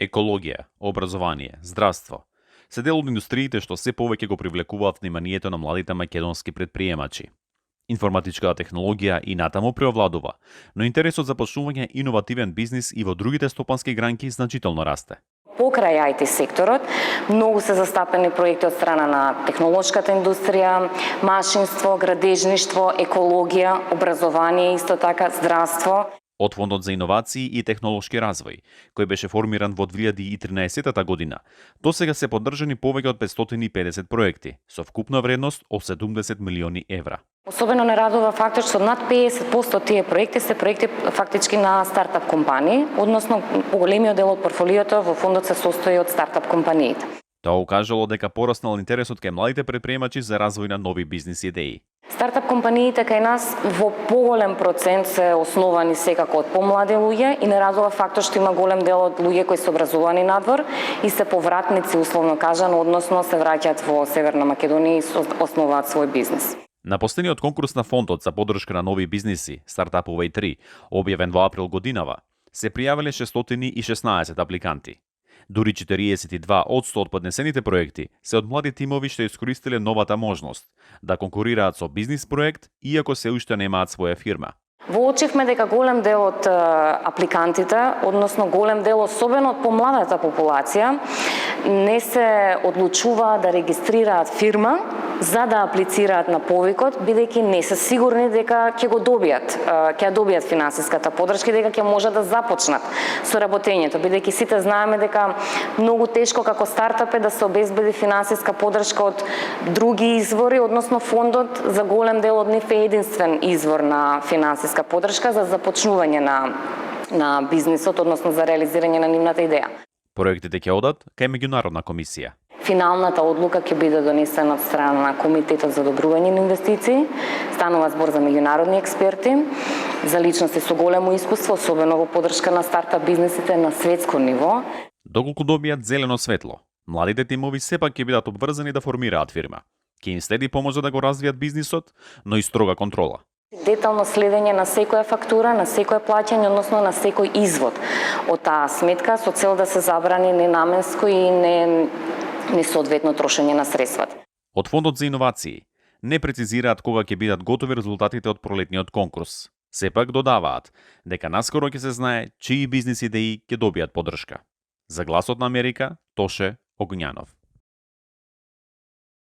Екологија, образование, здравство се дел од индустриите што се повеќе го привлекуваат вниманието на младите македонски предприемачи. Информатичката технологија и натаму преовладува, но интересот за почнување иновативен бизнис и во другите стопански гранки значително расте. Покрај IT секторот, многу се застапени проекти од страна на технолошката индустрија, машинство, градежништво, екологија, образование, исто така здравство. Од Фондот за иновации и технолошки развој, кој беше формиран во 2013 година, досега се поддржани повеќе од 550 проекти, со вкупна вредност од 70 милиони евра. Особено не радува фактот што над 50% од тие проекти се проекти фактички на стартап компании, односно поголемиот дел од портфолиото во фондот се состои од стартап компаниите. Тоа укажало дека пораснал интересот кај младите предприемачи за развој на нови бизнис идеи. Стартап компаниите кај нас во поголем процент се основани секако од помлади луѓе и не радува фактот што има голем дел од луѓе кои се образовани надвор и се повратници, условно кажано, односно се враќаат во Северна Македонија и основаат свој бизнис. На последниот конкурс на фондот за поддршка на нови бизниси, Стартапувај 3, објавен во април годинава, се пријавиле 616 апликанти. Дури 42 од 100 од поднесените проекти се од млади тимови што искористиле новата можност да конкурираат со бизнис проект, иако се уште немаат своја фирма. Воочивме дека голем дел од апликантите, односно голем дел особено од помладата популација, не се одлучуваат да регистрираат фирма за да аплицираат на повикот, бидејќи не се сигурни дека ќе го добијат, ќе добијат финансиската поддршка и дека ќе можат да започнат со работењето, бидејќи сите знаеме дека многу тешко како стартап е да се обезбеди финансиска поддршка од други извори, односно фондот за голем дел од нив е единствен извор на финансиска поддршка за започнување на бизнисот, односно за реализирање на нивната идеја. Проектите ќе одат кај меѓународна комисија. Финалната одлука ќе биде донесена од страна на Комитетот за одобрување на инвестиции. Станува збор за меѓународни експерти, за личности со големо искуство, особено во поддршка на стартап бизнисите на светско ниво. Доколку добијат зелено светло, младите тимови сепак ќе бидат обврзани да формираат фирма. Ќе им следи помош да го развијат бизнисот, но и строга контрола. Детално следење на секоја фактура, на секој плаќање, односно на секој извод од таа сметка со цел да се забрани ненаменско и несоодветно трошење на средствата. Од Фондот за иновации не прецизираат кога ќе бидат готови резултатите од пролетниот конкурс. Сепак додаваат дека наскоро ќе се знае чии бизнис идеи ќе добијат поддршка. За Гласот на Америка, Тоше Огњанов.